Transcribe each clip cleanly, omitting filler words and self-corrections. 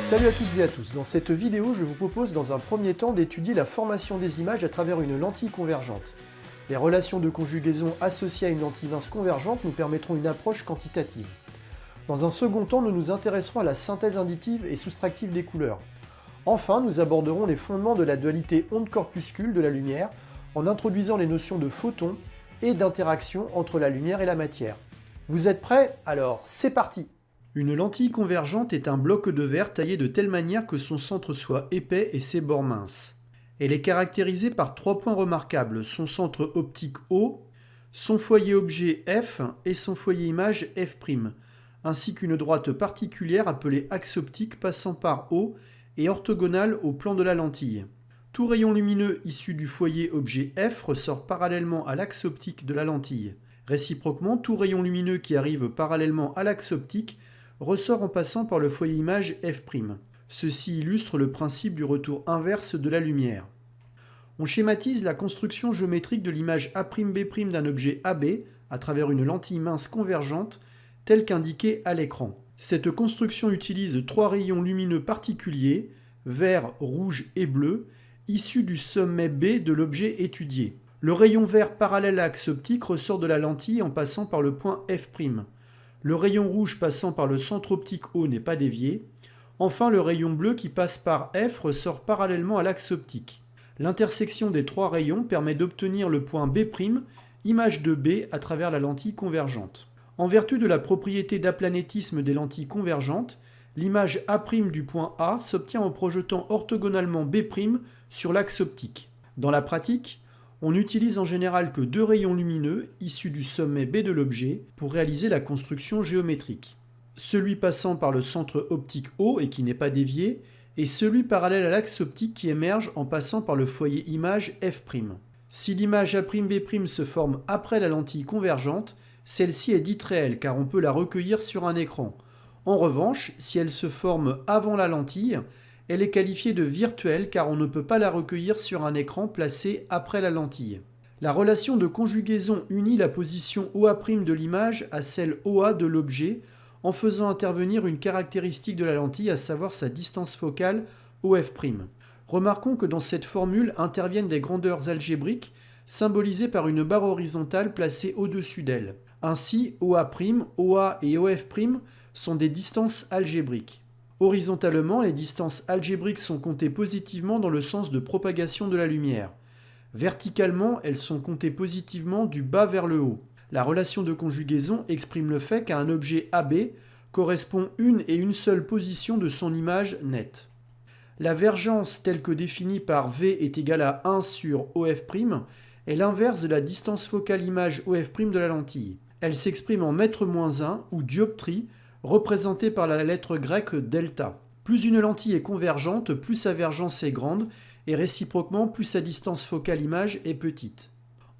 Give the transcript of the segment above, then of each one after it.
Salut à toutes et à tous, dans cette vidéo je vous propose dans un premier temps d'étudier la formation des images à travers une lentille convergente. Les relations de conjugaison associées à une lentille mince convergente nous permettront une approche quantitative. Dans un second temps, nous nous intéresserons à la synthèse additive et soustractive des couleurs. Enfin, nous aborderons les fondements de la dualité onde-corpuscule de la lumière en introduisant les notions de photons et d'interaction entre la lumière et la matière. Vous êtes prêts? Alors, c'est parti! Une lentille convergente est un bloc de verre taillé de telle manière que son centre soit épais et ses bords minces. Elle est caractérisée par 3 points remarquables, son centre optique O, son foyer objet F et son foyer image F', ainsi qu'une droite particulière appelée axe optique passant par O et orthogonale au plan de la lentille. Tout rayon lumineux issu du foyer objet F ressort parallèlement à l'axe optique de la lentille. Réciproquement, tout rayon lumineux qui arrive parallèlement à l'axe optique ressort en passant par le foyer image F'. Ceci illustre le principe du retour inverse de la lumière. On schématise la construction géométrique de l'image A'B' d'un objet AB à travers une lentille mince convergente telle qu'indiquée à l'écran. Cette construction utilise 3 rayons lumineux particuliers, vert, rouge et bleu, issus du sommet B de l'objet étudié. Le rayon vert parallèle à l'axe optique ressort de la lentille en passant par le point F'. Le rayon rouge passant par le centre optique O n'est pas dévié. Enfin, le rayon bleu qui passe par F ressort parallèlement à l'axe optique. L'intersection des 3 rayons permet d'obtenir le point B', image de B à travers la lentille convergente. En vertu de la propriété d'aplanétisme des lentilles convergentes, l'image A' du point A s'obtient en projetant orthogonalement B' sur l'axe optique. Dans la pratique, on n'utilise en général que 2 rayons lumineux issus du sommet B de l'objet pour réaliser la construction géométrique. Celui passant par le centre optique O et qui n'est pas dévié, et celui parallèle à l'axe optique qui émerge en passant par le foyer image F'. Si l'image A'B' se forme après la lentille convergente, celle-ci est dite réelle car on peut la recueillir sur un écran. En revanche, si elle se forme avant la lentille, elle est qualifiée de virtuelle car on ne peut pas la recueillir sur un écran placé après la lentille. La relation de conjugaison unit la position OA' de l'image à celle OA de l'objet en faisant intervenir une caractéristique de la lentille, à savoir sa distance focale OF'. Remarquons que dans cette formule interviennent des grandeurs algébriques symbolisées par une barre horizontale placée au-dessus d'elle. Ainsi, OA', OA et OF' sont des distances algébriques. Horizontalement, les distances algébriques sont comptées positivement dans le sens de propagation de la lumière. Verticalement, elles sont comptées positivement du bas vers le haut. La relation de conjugaison exprime le fait qu'à un objet AB correspond une et une seule position de son image nette. La vergence telle que définie par V est égale à 1 sur OF' est l'inverse de la distance focale image OF' de la lentille. Elle s'exprime en μ-1 ou dioptrie, représentée par la lettre grecque delta. Plus une lentille est convergente, plus sa vergence est grande, et réciproquement, plus sa distance focale image est petite.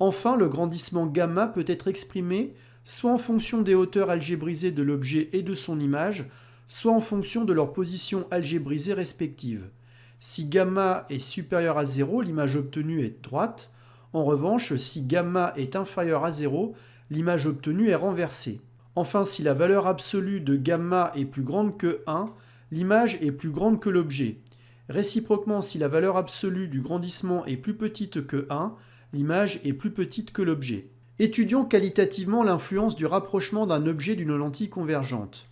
Enfin, le grandissement gamma peut être exprimé soit en fonction des hauteurs algébrisées de l'objet et de son image, soit en fonction de leur position algébrisée respective. Si gamma est supérieur à 0, l'image obtenue est droite. En revanche, si gamma est inférieur à 0, l'image obtenue est renversée. Enfin, si la valeur absolue de gamma est plus grande que 1, l'image est plus grande que l'objet. Réciproquement, si la valeur absolue du grandissement est plus petite que 1, l'image est plus petite que l'objet. Étudions qualitativement l'influence du rapprochement d'un objet d'une lentille convergente.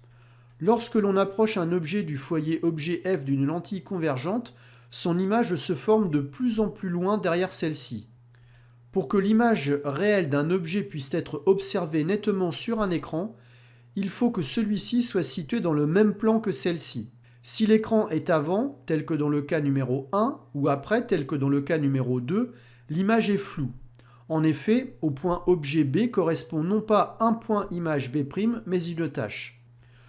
Lorsque l'on approche un objet du foyer objet F d'une lentille convergente, son image se forme de plus en plus loin derrière celle-ci. Pour que l'image réelle d'un objet puisse être observée nettement sur un écran, il faut que celui-ci soit situé dans le même plan que celle-ci. Si l'écran est avant, tel que dans le cas numéro 1, ou après, tel que dans le cas numéro 2, l'image est floue. En effet, au point objet B correspond non pas un point image B', mais une tache.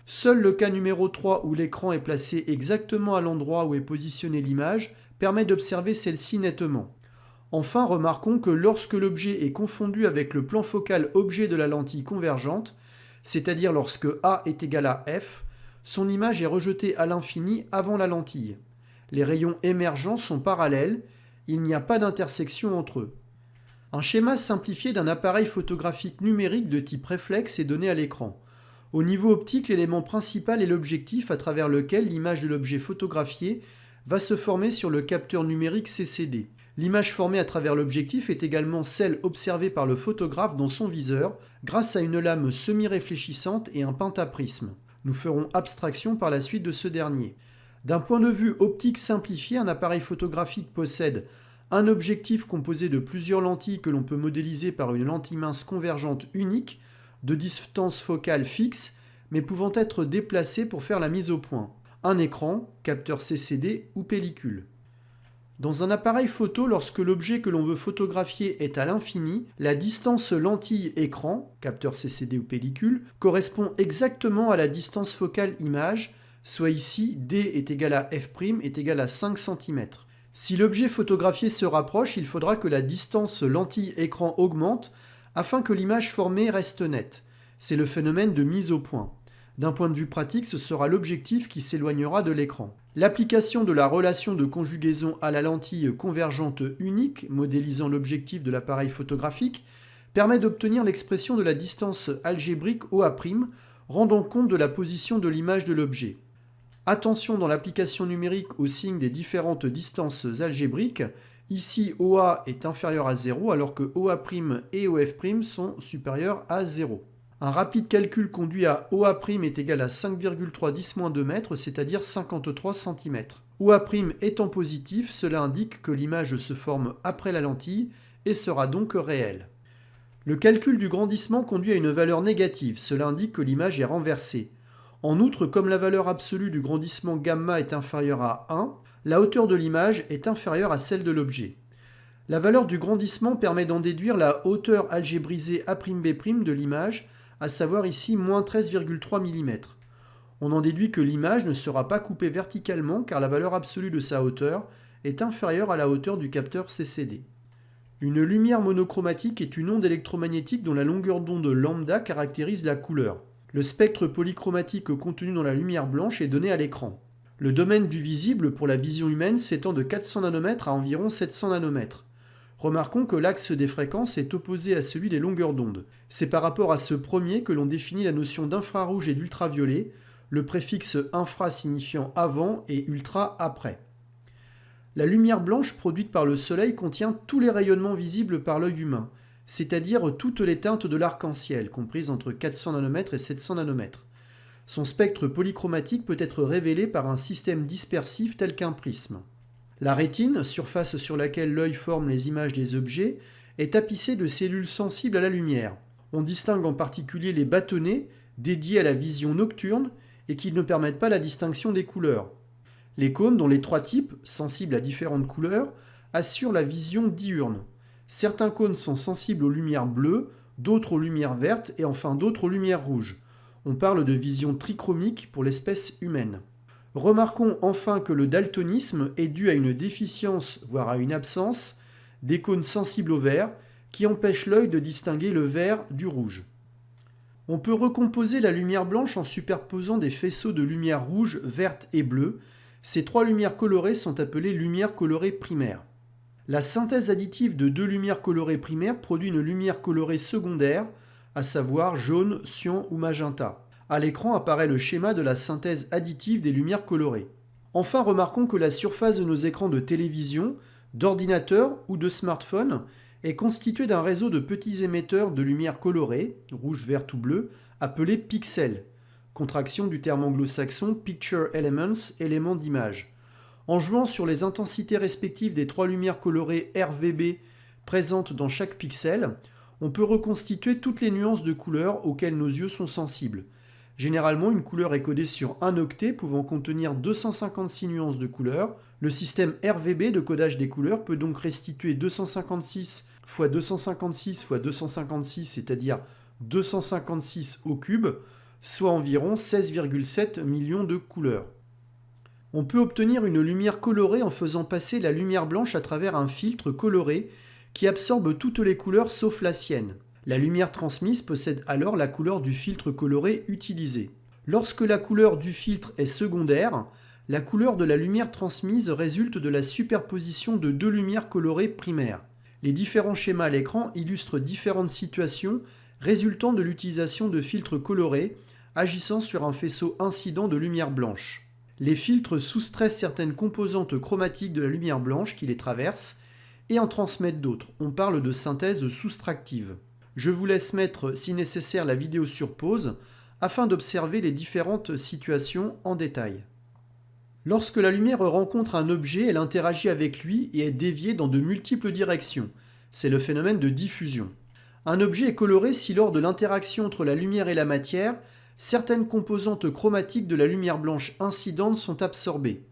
Seul le cas numéro 3, où l'écran est placé exactement à l'endroit où est positionnée l'image, permet d'observer celle-ci nettement. Enfin, remarquons que lorsque l'objet est confondu avec le plan focal objet de la lentille convergente, c'est-à-dire lorsque A est égal à F, son image est rejetée à l'infini avant la lentille. Les rayons émergents sont parallèles, il n'y a pas d'intersection entre eux. Un schéma simplifié d'un appareil photographique numérique de type réflexe est donné à l'écran. Au niveau optique, l'élément principal est l'objectif à travers lequel l'image de l'objet photographié va se former sur le capteur numérique CCD. L'image formée à travers l'objectif est également celle observée par le photographe dans son viseur grâce à une lame semi-réfléchissante et un pentaprisme. Nous ferons abstraction par la suite de ce dernier. D'un point de vue optique simplifié, un appareil photographique possède un objectif composé de plusieurs lentilles que l'on peut modéliser par une lentille mince convergente unique, de distance focale fixe, mais pouvant être déplacée pour faire la mise au point. Un écran, capteur CCD ou pellicule. Dans un appareil photo, lorsque l'objet que l'on veut photographier est à l'infini, la distance lentille-écran, capteur CCD ou pellicule, correspond exactement à la distance focale image, soit ici D est égal à F' est égal à 5 cm. Si l'objet photographié se rapproche, il faudra que la distance lentille-écran augmente afin que l'image formée reste nette. C'est le phénomène de mise au point. D'un point de vue pratique, ce sera l'objectif qui s'éloignera de l'écran. L'application de la relation de conjugaison à la lentille convergente unique, modélisant l'objectif de l'appareil photographique, permet d'obtenir l'expression de la distance algébrique OA', rendant compte de la position de l'image de l'objet. Attention dans l'application numérique au signe des différentes distances algébriques. Ici, OA est inférieur à 0 alors que OA' et OF' sont supérieurs à 0. Un rapide calcul conduit à OA' est égal à 5,310-2 mètres, c'est-à-dire 53 cm. OA' étant positif, cela indique que l'image se forme après la lentille et sera donc réelle. Le calcul du grandissement conduit à une valeur négative, cela indique que l'image est renversée. En outre, comme la valeur absolue du grandissement gamma est inférieure à 1, la hauteur de l'image est inférieure à celle de l'objet. La valeur du grandissement permet d'en déduire la hauteur algébrisée A'B' de l'image, à savoir ici moins 13,3 mm. On en déduit que l'image ne sera pas coupée verticalement car la valeur absolue de sa hauteur est inférieure à la hauteur du capteur CCD. Une lumière monochromatique est une onde électromagnétique dont la longueur d'onde lambda caractérise la couleur. Le spectre polychromatique contenu dans la lumière blanche est donné à l'écran. Le domaine du visible pour la vision humaine s'étend de 400 nanomètres à environ 700 nanomètres. Remarquons que l'axe des fréquences est opposé à celui des longueurs d'onde. C'est par rapport à ce premier que l'on définit la notion d'infrarouge et d'ultraviolet, le préfixe infra signifiant avant et ultra après. La lumière blanche produite par le soleil contient tous les rayonnements visibles par l'œil humain, c'est-à-dire toutes les teintes de l'arc-en-ciel, comprises entre 400 nanomètres et 700 nanomètres. Son spectre polychromatique peut être révélé par un système dispersif tel qu'un prisme. La rétine, surface sur laquelle l'œil forme les images des objets, est tapissée de cellules sensibles à la lumière. On distingue en particulier les bâtonnets, dédiés à la vision nocturne et qui ne permettent pas la distinction des couleurs. Les cônes, dont les trois types, sensibles à différentes couleurs, assurent la vision diurne. Certains cônes sont sensibles aux lumières bleues, d'autres aux lumières vertes et enfin d'autres aux lumières rouges. On parle de vision trichromique pour l'espèce humaine. Remarquons enfin que le daltonisme est dû à une déficience, voire à une absence, des cônes sensibles au vert, qui empêchent l'œil de distinguer le vert du rouge. On peut recomposer la lumière blanche en superposant des faisceaux de lumière rouge, verte et bleue. Ces trois lumières colorées sont appelées lumières colorées primaires. La synthèse additive de deux lumières colorées primaires produit une lumière colorée secondaire, à savoir jaune, cyan ou magenta. À l'écran apparaît le schéma de la synthèse additive des lumières colorées. Enfin, remarquons que la surface de nos écrans de télévision, d'ordinateur ou de smartphone est constituée d'un réseau de petits émetteurs de lumière colorée, rouge, verte ou bleu, appelés pixels, contraction du terme anglo-saxon Picture Elements, éléments d'image. En jouant sur les intensités respectives des trois lumières colorées RVB présentes dans chaque pixel, on peut reconstituer toutes les nuances de couleurs auxquelles nos yeux sont sensibles. Généralement, une couleur est codée sur un octet pouvant contenir 256 nuances de couleurs. Le système RVB de codage des couleurs peut donc restituer 256 x 256 x 256, c'est-à-dire 256 au cube, soit environ 16,7 millions de couleurs. On peut obtenir une lumière colorée en faisant passer la lumière blanche à travers un filtre coloré qui absorbe toutes les couleurs sauf la sienne. La lumière transmise possède alors la couleur du filtre coloré utilisé. Lorsque la couleur du filtre est secondaire, la couleur de la lumière transmise résulte de la superposition de deux lumières colorées primaires. Les différents schémas à l'écran illustrent différentes situations résultant de l'utilisation de filtres colorés agissant sur un faisceau incident de lumière blanche. Les filtres soustraient certaines composantes chromatiques de la lumière blanche qui les traversent et en transmettent d'autres. On parle de synthèse soustractive. Je vous laisse mettre, si nécessaire, la vidéo sur pause afin d'observer les différentes situations en détail. Lorsque la lumière rencontre un objet, elle interagit avec lui et est déviée dans de multiples directions. C'est le phénomène de diffusion. Un objet est coloré si lors de l'interaction entre la lumière et la matière, certaines composantes chromatiques de la lumière blanche incidente sont absorbées.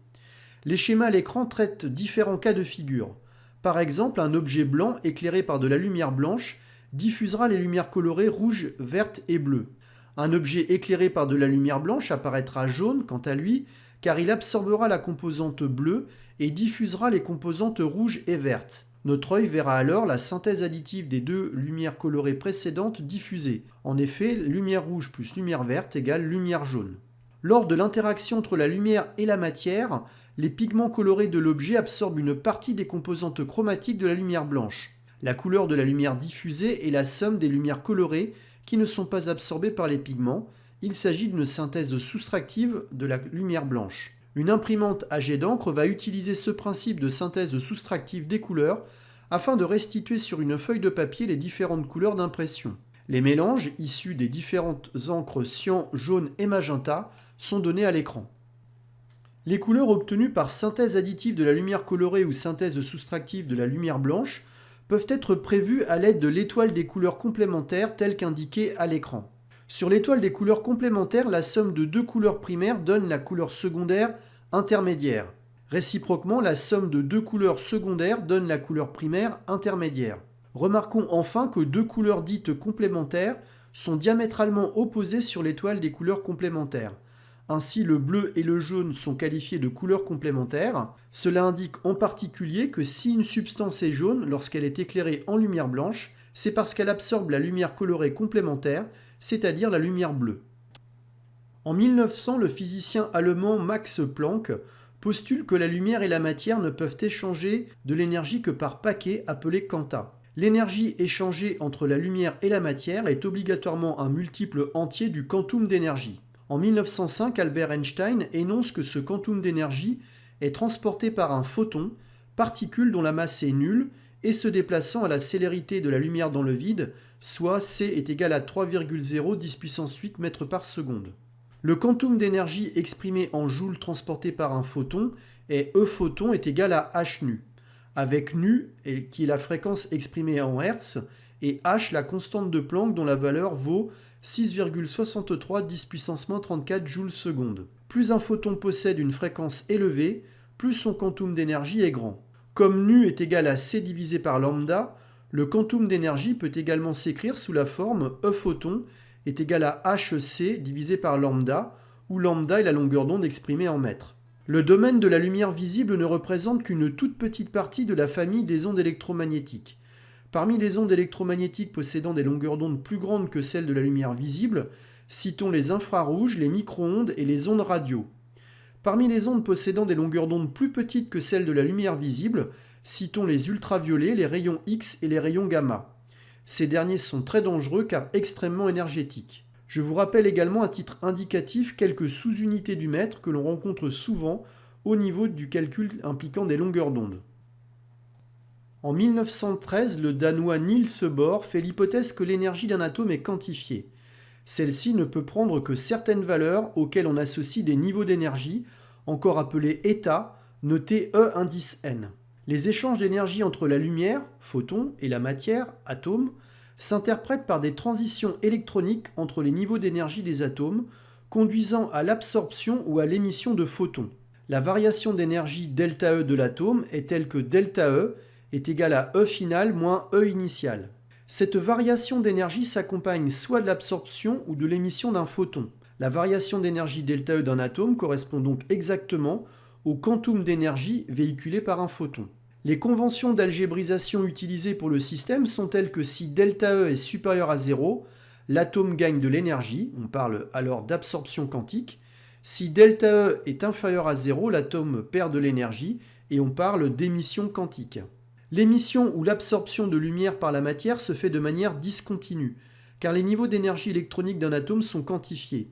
Les schémas à l'écran traitent différents cas de figure. Par exemple, un objet blanc éclairé par de la lumière blanche diffusera les lumières colorées rouge, verte et bleue. Un objet éclairé par de la lumière blanche apparaîtra jaune quant à lui, car il absorbera la composante bleue et diffusera les composantes rouges et vertes. Notre œil verra alors la synthèse additive des deux lumières colorées précédentes diffusées. En effet, lumière rouge plus lumière verte égale lumière jaune. Lors de l'interaction entre la lumière et la matière, les pigments colorés de l'objet absorbent une partie des composantes chromatiques de la lumière blanche. La couleur de la lumière diffusée est la somme des lumières colorées qui ne sont pas absorbées par les pigments. Il s'agit d'une synthèse soustractive de la lumière blanche. Une imprimante à jet d'encre va utiliser ce principe de synthèse soustractive des couleurs afin de restituer sur une feuille de papier les différentes couleurs d'impression. Les mélanges, issus des différentes encres cyan, jaune et magenta, sont donnés à l'écran. Les couleurs obtenues par synthèse additive de la lumière colorée ou synthèse soustractive de la lumière blanche peuvent être prévues à l'aide de l'étoile des couleurs complémentaires telle qu'indiquée à l'écran. Sur l'étoile des couleurs complémentaires, la somme de deux couleurs primaires donne la couleur secondaire intermédiaire. Réciproquement, la somme de deux couleurs secondaires donne la couleur primaire intermédiaire. Remarquons enfin que deux couleurs dites complémentaires sont diamétralement opposées sur l'étoile des couleurs complémentaires. Ainsi, le bleu et le jaune sont qualifiés de couleurs complémentaires. Cela indique en particulier que si une substance est jaune lorsqu'elle est éclairée en lumière blanche, c'est parce qu'elle absorbe la lumière colorée complémentaire, c'est-à-dire la lumière bleue. En 1900, le physicien allemand Max Planck postule que la lumière et la matière ne peuvent échanger de l'énergie que par paquets appelés quanta. L'énergie échangée entre la lumière et la matière est obligatoirement un multiple entier du quantum d'énergie. En 1905, Albert Einstein énonce que ce quantum d'énergie est transporté par un photon, particule dont la masse est nulle, et se déplaçant à la célérité de la lumière dans le vide, soit c est égal à 3,0 puissance 8 mètres par seconde. Le quantum d'énergie exprimé en joules transporté par un photon est E photon est égal à h nu, avec nu, qui est la fréquence exprimée en Hertz, et h la constante de Planck dont la valeur vaut 6,63 10 puissance moins 34 joules seconde. Plus un photon possède une fréquence élevée, plus son quantum d'énergie est grand. Comme nu est égal à c divisé par lambda, le quantum d'énergie peut également s'écrire sous la forme E photon est égal à hc divisé par lambda, où lambda est la longueur d'onde exprimée en mètres. Le domaine de la lumière visible ne représente qu'une toute petite partie de la famille des ondes électromagnétiques. Parmi les ondes électromagnétiques possédant des longueurs d'onde plus grandes que celles de la lumière visible, citons les infrarouges, les micro-ondes et les ondes radio. Parmi les ondes possédant des longueurs d'onde plus petites que celles de la lumière visible, citons les ultraviolets, les rayons X et les rayons gamma. Ces derniers sont très dangereux car extrêmement énergétiques. Je vous rappelle également à titre indicatif quelques sous-unités du mètre que l'on rencontre souvent au niveau du calcul impliquant des longueurs d'onde. En 1913, le Danois Niels Bohr fait l'hypothèse que l'énergie d'un atome est quantifiée. Celle-ci ne peut prendre que certaines valeurs auxquelles on associe des niveaux d'énergie, encore appelés états, notés E indice n. Les échanges d'énergie entre la lumière, photon, et la matière, atome, s'interprètent par des transitions électroniques entre les niveaux d'énergie des atomes, conduisant à l'absorption ou à l'émission de photons. La variation d'énergie ΔE de l'atome est telle que ΔE est égal à E final moins E initial. Cette variation d'énergie s'accompagne soit de l'absorption ou de l'émission d'un photon. La variation d'énergie ΔE d'un atome correspond donc exactement au quantum d'énergie véhiculé par un photon. Les conventions d'algébrisation utilisées pour le système sont telles que si ΔE est supérieur à 0, l'atome gagne de l'énergie, on parle alors d'absorption quantique. Si delta E est inférieur à 0, l'atome perd de l'énergie et on parle d'émission quantique. L'émission ou l'absorption de lumière par la matière se fait de manière discontinue, car les niveaux d'énergie électronique d'un atome sont quantifiés.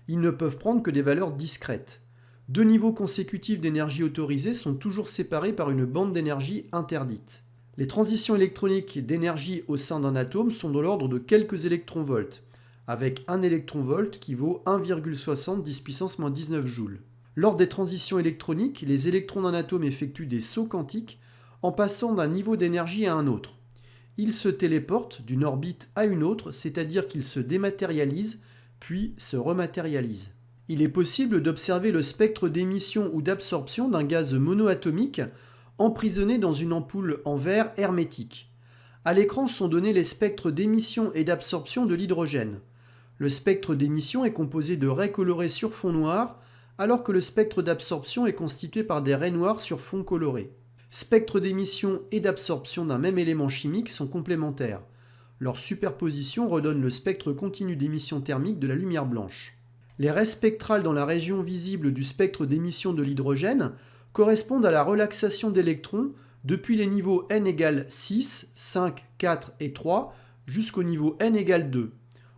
Ils ne peuvent prendre que des valeurs discrètes. Deux niveaux consécutifs d'énergie autorisée sont toujours séparés par une bande d'énergie interdite. Les transitions électroniques d'énergie au sein d'un atome sont de l'ordre de quelques électronvolts, avec 1 électronvolt qui vaut 1,60 10 puissance moins 19 joules. Lors des transitions électroniques, les électrons d'un atome effectuent des sauts quantiques en passant d'un niveau d'énergie à un autre. Ils se téléportent d'une orbite à une autre, c'est-à-dire qu'ils se dématérialisent puis se rematérialisent. Il est possible d'observer le spectre d'émission ou d'absorption d'un gaz monoatomique emprisonné dans une ampoule en verre hermétique. À l'écran sont donnés les spectres d'émission et d'absorption de l'hydrogène. Le spectre d'émission est composé de raies colorées sur fond noir, alors que le spectre d'absorption est constitué par des raies noires sur fond coloré. Spectres d'émission et d'absorption d'un même élément chimique sont complémentaires. Leur superposition redonne le spectre continu d'émission thermique de la lumière blanche. Les raies spectrales dans la région visible du spectre d'émission de l'hydrogène correspondent à la relaxation d'électrons depuis les niveaux n égale 6, 5, 4 et 3 jusqu'au niveau n égale 2.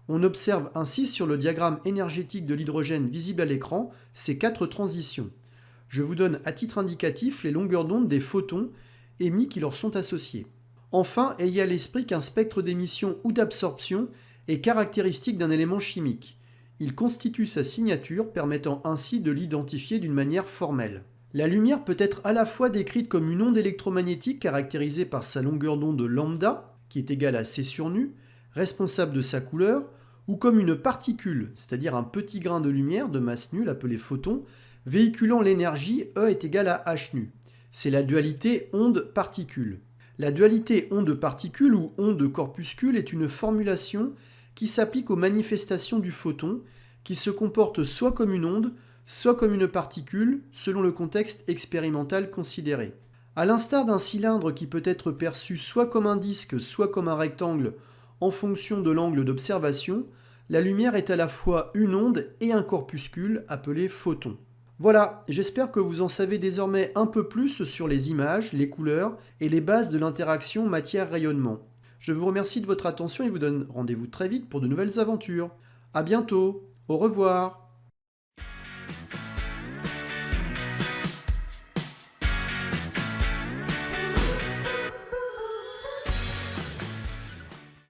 On observe ainsi sur le diagramme énergétique de l'hydrogène visible à l'écran ces 4 transitions. Je vous donne à titre indicatif les longueurs d'onde des photons émis qui leur sont associés. Enfin, ayez à l'esprit qu'un spectre d'émission ou d'absorption est caractéristique d'un élément chimique. Il constitue sa signature, permettant ainsi de l'identifier d'une manière formelle. La lumière peut être à la fois décrite comme une onde électromagnétique caractérisée par sa longueur d'onde lambda, qui est égale à c sur nu, responsable de sa couleur, ou comme une particule, c'est-à-dire un petit grain de lumière de masse nulle appelé photon, véhiculant l'énergie E est égale à h nu. C'est la dualité onde-particule. La dualité onde-particule ou onde-corpuscule est une formulation qui s'applique aux manifestations du photon, qui se comporte soit comme une onde, soit comme une particule, selon le contexte expérimental considéré. À l'instar d'un cylindre qui peut être perçu soit comme un disque, soit comme un rectangle, en fonction de l'angle d'observation, la lumière est à la fois une onde et un corpuscule appelé photon. Voilà, j'espère que vous en savez désormais un peu plus sur les images, les couleurs et les bases de l'interaction matière-rayonnement. Je vous remercie de votre attention et vous donne rendez-vous très vite pour de nouvelles aventures. À bientôt, au revoir.